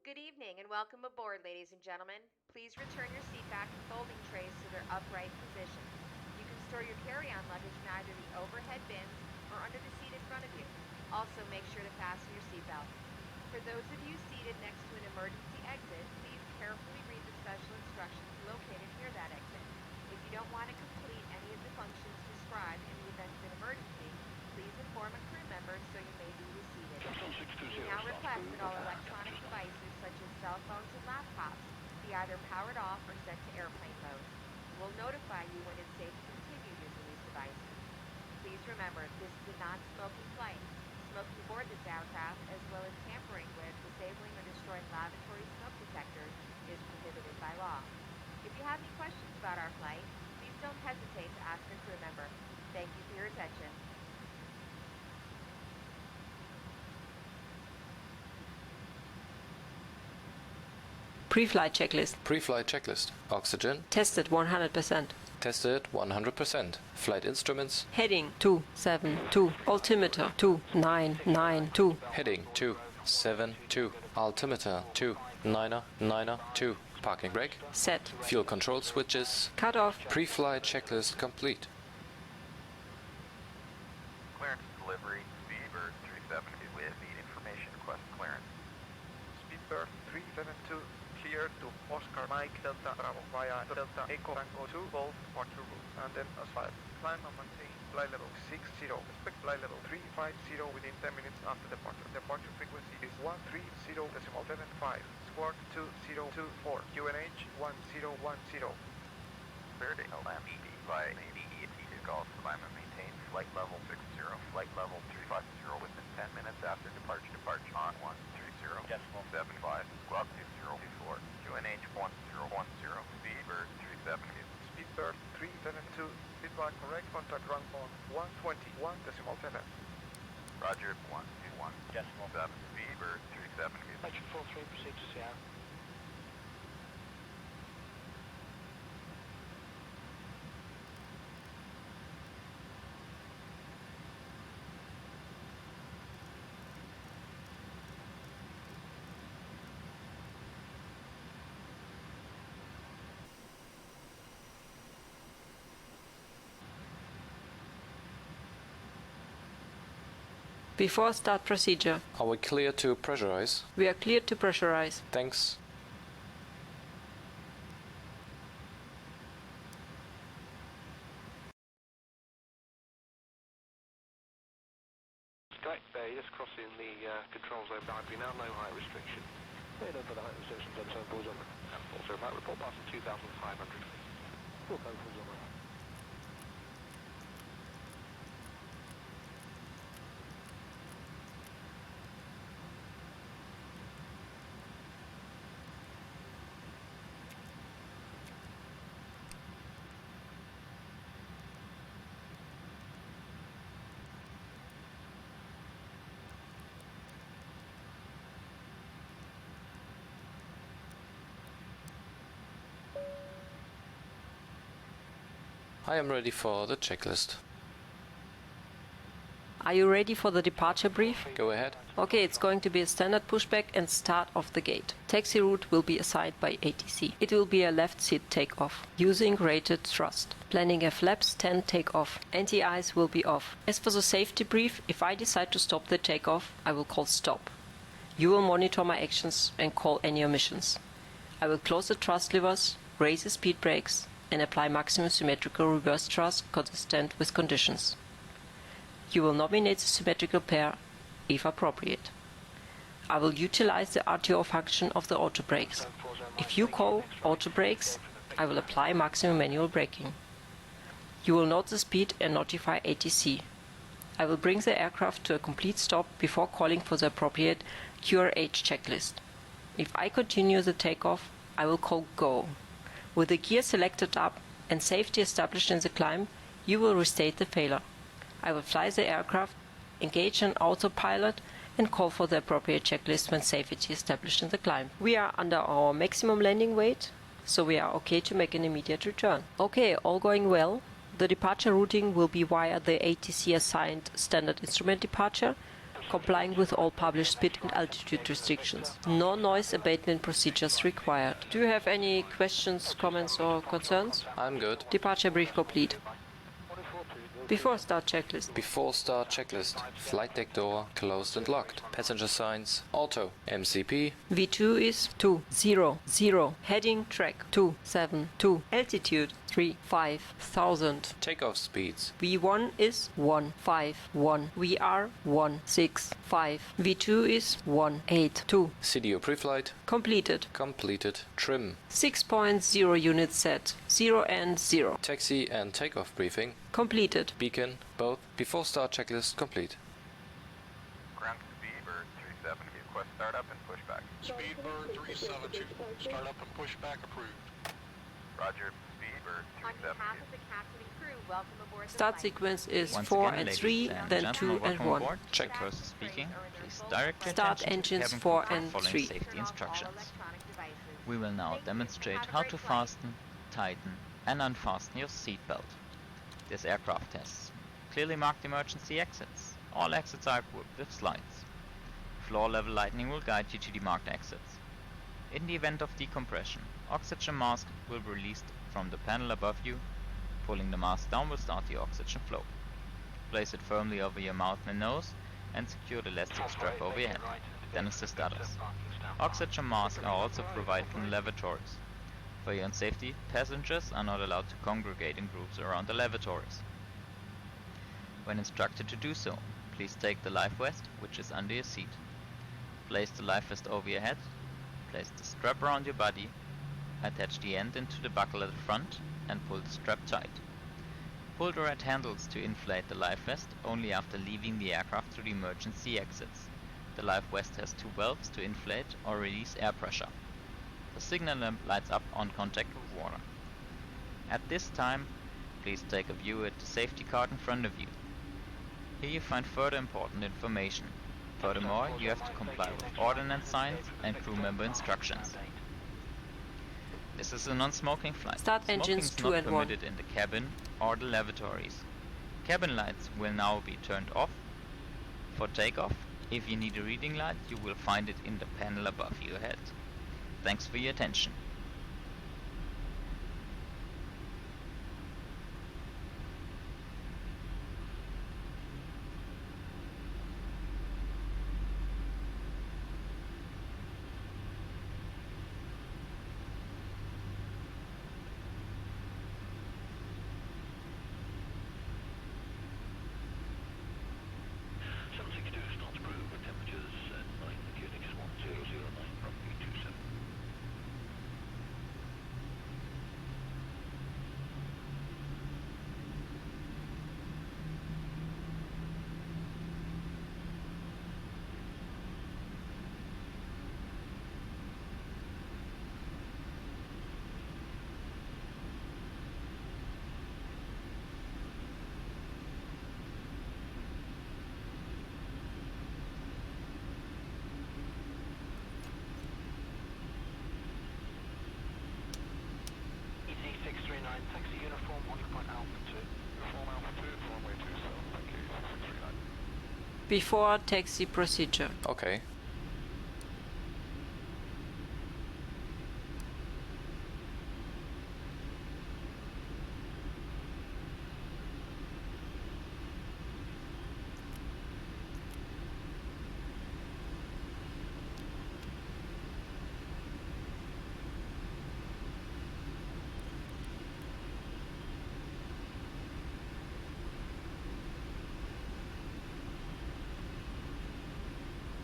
Good evening and welcome aboard, ladies and gentlemen. Please return your seat back and folding trays to their upright positions. You can store your carry-on luggage in either the overhead bins or under the seat in front of you. Also, make sure to fasten your seatbelt. For those of you seated next to an emergency exit, please carefully read the special instructions located near that exit. If you don't want to complete any of the functions described in the event of an emergency, please inform a crew member so you may be reseated. We now request that all electronic devices such as cell phones and laptops be either powered off or set to airplane mode. We'll notify you when it's safe to continue using these devices. Please remember, this is a non-smoking flight. Smoking aboard this aircraft, as well as tampering with, disabling, or destroying lavatory smoke detectors, is prohibited by law. If you have any questions about our flight, please don't hesitate to ask a crew member. Thank you for your attention. Pre-flight checklist. Pre-flight checklist. Oxygen. Tested 100%. Tested 100%. Flight instruments. Heading 272. Altimeter 2992. Heading 272. Altimeter 2992. Parking brake. Set. Fuel control switches. Cut off. Pre-flight checklist complete. Clearance delivery. Speedbird 370 with the information request clearance. Speedbird 372 cleared to Oscar Mike Delta Bravo via Delta Echo Tango 2 Volt departure route and then asphalt. Climb and maintain flight level 60. Expect flight level 350 within 10 minutes after departure. Departure frequency is 130.75. Squawk 2024. QNH 1010. Cleared LMED by ADE to golf. Climb and maintain flight level 60. Flight level 350 within 10 minutes after departure. Departure on 130.75. Squawk 2024. QNH 1010. Speedbird 370. Speedbird 372. Feedback correct. Contact ground on 121.7. Roger 121.7. Speedbird 370. Action 43, proceed to Seattle. Before start procedure. Are we clear to pressurize? We are cleared to pressurize. Thanks. Skype Bay, just crossing the control zone behind me now, no height restriction. Yeah, no further height restriction, so balls on. And also about report passing 2,500. Full code balls on. I am ready for the checklist. Are you ready for the departure brief? Go ahead. Okay, it's going to be a standard pushback and start of the gate. Taxi route will be assigned by ATC. It will be a left seat takeoff, using rated thrust. Planning a flaps 10 takeoff. Anti-ice will be off. As for the safety brief, if I decide to stop the takeoff, I will call stop. You will monitor my actions and call any omissions. I will close the thrust levers, raise the speed brakes, and apply maximum symmetrical reverse thrust consistent with conditions. You will nominate the symmetrical pair if appropriate. I will utilize the RTO function of the auto brakes. If you call auto brakes, I will apply maximum manual braking. You will note the speed and notify ATC. I will bring the aircraft to a complete stop before calling for the appropriate QRH checklist. If I continue the takeoff, I will call go. With the gear selected up and safety established in the climb, you will restate the failure. I will fly the aircraft, engage an autopilot, and call for the appropriate checklist when safety established in the climb. We are under our maximum landing weight, so we are okay to make an immediate return. Okay, all going well. The departure routing will be via the ATC assigned standard instrument departure, complying with all published speed and altitude restrictions. No noise abatement procedures required. Do you have any questions, comments or concerns? I'm good. Departure brief complete. Before start checklist. Before start checklist. Flight deck door closed and locked. Passenger signs auto. MCP. V2 is 200. Heading track 272. Altitude 35,000. Takeoff speeds. V1 is 151. VR 165. V2 is 182. CDO preflight. Completed. Completed. Trim. 6.0 units set. 0 and 0. Taxi and takeoff briefing. Completed. Beacon. Both. Before start checklist complete. Ground Speedbird 370, request startup and pushback. Speedbird 372. Start up and push back approved. Roger, Speedbird On 370. behalf of the captain and crew, welcome aboard the Start flight. sequence is Once 4 again, and ladies 3, and then gentlemen, 2 and welcome 1. aboard. Check. First speaking, please direct your Start attention engines to cabin 4 control and following 3. safety Turn off all instructions. electronic devices. We will now Thank you. demonstrate Have a how great to flight. fasten, tighten and unfasten your seatbelt. This aircraft has clearly marked emergency exits. All exits are equipped with slides. Floor level lighting will guide you to the marked exits. In the event of decompression, oxygen mask will be released from the panel above you. Pulling the mask down will start the oxygen flow. Place it firmly over your mouth and nose and secure the elastic strap over your head. Then assist others. Oxygen masks are also provided in lavatories. For your own safety, passengers are not allowed to congregate in groups around the lavatories. When instructed to do so, please take the life vest, which is under your seat. Place the life vest over your head, place the strap around your body, attach the end into the buckle at the front and pull the strap tight. Pull the red handles to inflate the life vest only after leaving the aircraft through the emergency exits. The life vest has two valves to inflate or release air pressure. The signal lamp lights up on contact with water. At this time, please take a view at the safety card in front of you. Here you find further important information. Furthermore, you have to comply with ordnance signs and crew member instructions. This is a non-smoking flight. Start Smoking engines is 2 not and 1. permitted in the cabin or the lavatories. Cabin lights will now be turned off. For takeoff, if you need a reading light, you will find it in the panel above your head. Thanks for your attention. Taxi uniform, occupied Alpha 2. Uniform Alpha 2, runway 27, thank you, 639. Before taxi procedure. Okay.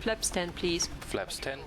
Flaps 10, please. Flaps 10.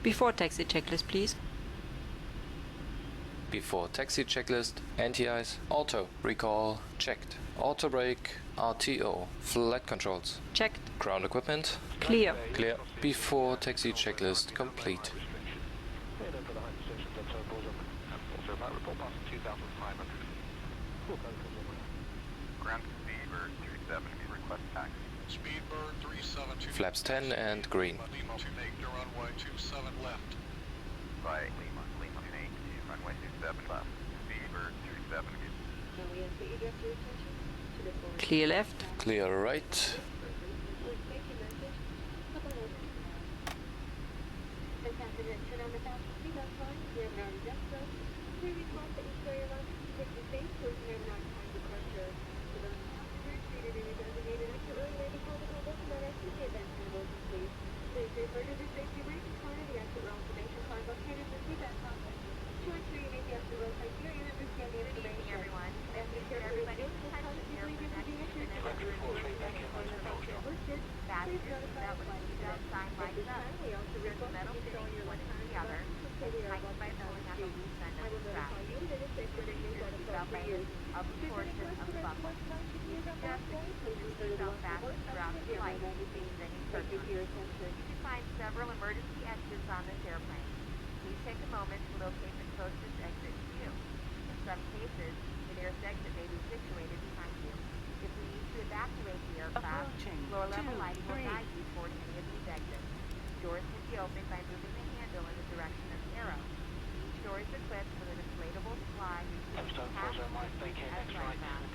Before taxi checklist, please. Before taxi checklist, anti-ice, auto, recall, checked. Auto brake, RTO, flight controls. Checked. Ground equipment, Clear. clear. Before taxi checklist complete. Head over the height stations at Topos and also about report passing 2,500 feet. Ground Speedbird 370, request taxi. Speedbird 372. Flaps 10 and green. Lima to make the runway 27 left. By Lima, Lima 8 to runway 27 left. Speedbird 370. Clear left. Clear right. Several emergency exits on this airplane. Please take a moment to locate the closest exit to you. In some cases, the nearest exit may be situated behind you. If we need to evacuate the aircraft, floor-level lighting will guide you towards any of these exits. Doors can be opened by moving the handle in the direction of the arrow. Each door is equipped with an inflatable slide as light mask.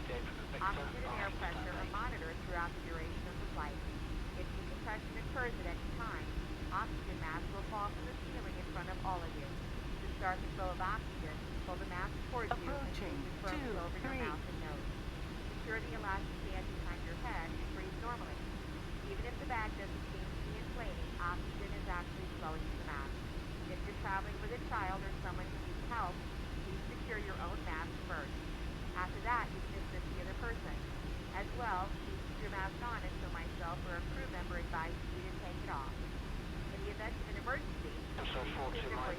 Oxygen and air pressure are monitored throughout the duration of the flight. If decompression occurs at any time, oxygen mask will fall from the ceiling in front of all of you. To start the flow of oxygen, pull the mask towards you and keep it firmly over your mouth and nose. Secure the elastic band behind your head and breathe normally. Even if the bag doesn't seem to be inflating, oxygen is actually flowing to the mask. If you're traveling with a child or someone who needs help, please secure your own mask first. After that, you can assist the other person. As well, please keep your mask on until myself or a crew member advises you to take it off. In the event of an emergency,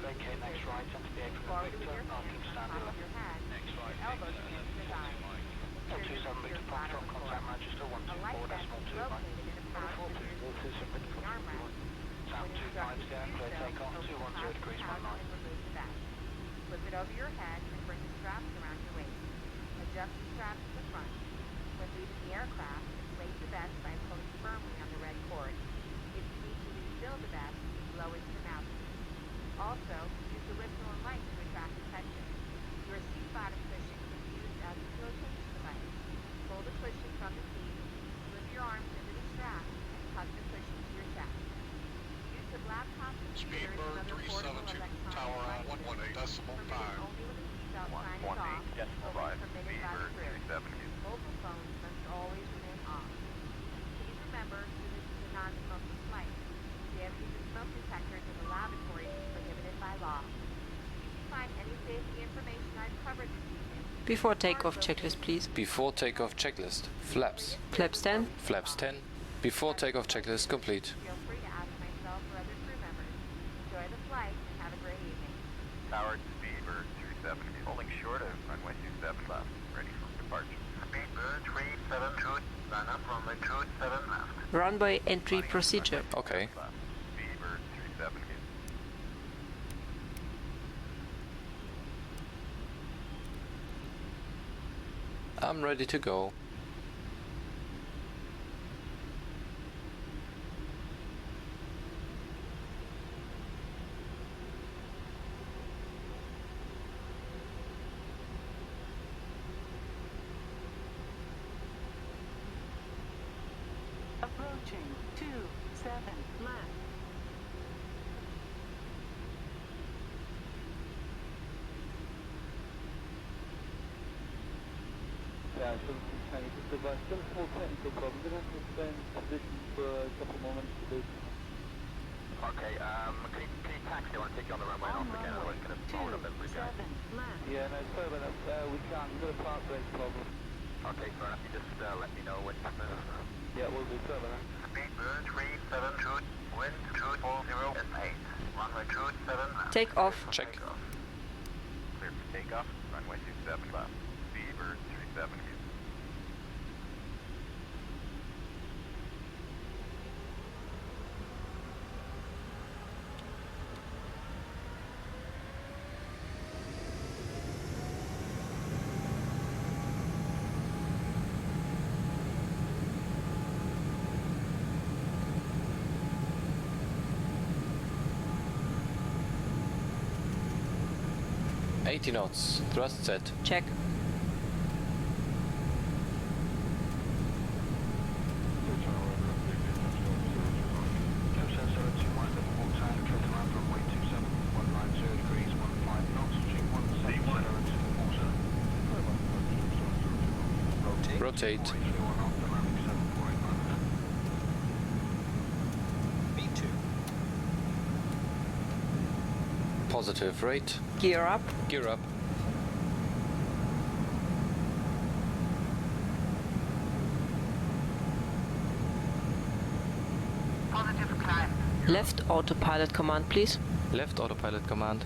vacate next right, enter the apron forward of with Victor, your marking hands on standard top of your head, your elbows against your thighs. Secure 27 Victor, your pump bladder drop with contact force. register A light vest is 124.2 located in a pouch Report near to this is the armrest. Sound When 2 instructed times to down, do clear so, take off, open the 210 pouch degrees and 19. remove the vest. Flip it over your head and bring the straps around your waist. Adjust the straps to the front. When leaving the aircraft, inflate the vest by pulling firmly on the red cord. If you need to refill the vest, blow into the mouthpiece. Also, use the whistle and light to attract attention. Your seat bottom cushion can be used as a flotation device. Pull the cushion from the seat, slip your arms into the strap, and tuck the cushion to your chest. Use of laptop computers and Speedbird other portable 372, electronic tower on devices 118.5. permitted only when the seatbelt sign is off, 118.5. permitted by the Speedbird crew. 370. Mobile phones must always remain off. Please remember that this is a non-smoking flight. The use of smoke detectors in the lavatory is prohibited by law. If you find any safety information I've covered this evening, Before takeoff checklist, please. Before takeoff checklist. Flaps. Flaps 10. Flaps 10. Before takeoff checklist complete. feel free to ask myself or other crew members. Enjoy the flight and have a great evening. Tower Speedbird 370, holding short of runway 27 left, ready for departure. Speedbird 372, line up runway 27 left. Runway entry procedure. Okay. Speedbird 370. I'm ready to go. Approaching 27 left. Yeah, the device still full technical problem. We're going to suspend position for a couple more minutes to do. Okay, can you taxi? I want to take you on the runway and off again, otherwise it's going to blow up every guy. 27 left. Yeah, no, sorry about that. We can't. We've got a park brake problem. Okay, fair enough. You just let me know when you move. Yeah, we'll do. Sorry about that. Speedbird 372, wind 240 and 8. Runway 27 left. Take off. Check. Clear for takeoff, runway 27 left. Speedbird 370. 80 knots. Thrust set. Check. Rotate. B2. Positive rate. Gear up. Gear up. Positive climb. Left autopilot command, please. Left autopilot command.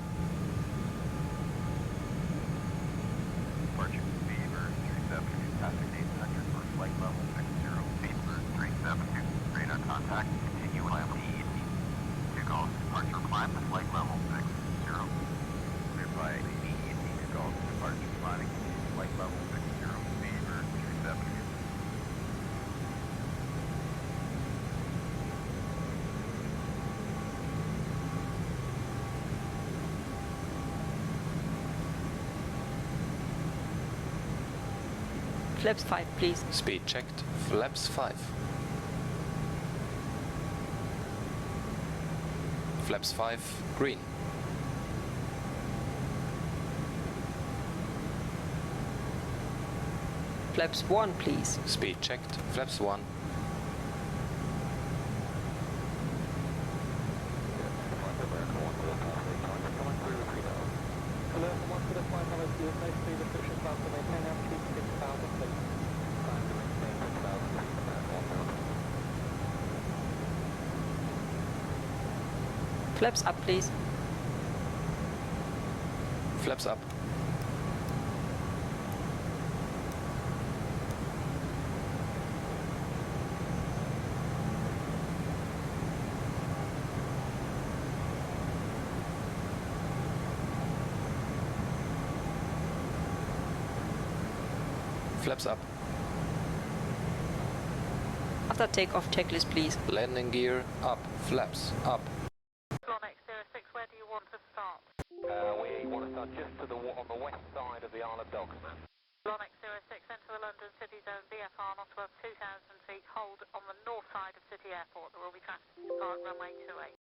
Departure Beaver 370, passing 800 for flight level 60. Beaver 370, radar contact, continue climb EET. 2 golf, departure climb to flight level 60. Clear by EET 2 golf, departure climbing, flight level 60. Beaver 370. Flaps 5, please. Speed checked. Flaps 5. Flaps 5. Green. Flaps 1, please. Speed checked. Flaps 1. Flaps up, please. Flaps up. Flaps up. After takeoff checklist, please. Landing gear up. Flaps up. X06, where do you want to start? We want to start just to on the west side of the Isle of Dogs, ma'am. X06, enter the London City Zone, VFR not above 2,000 feet, hold on the north side of City Airport. There will be traffic to depart runway 28.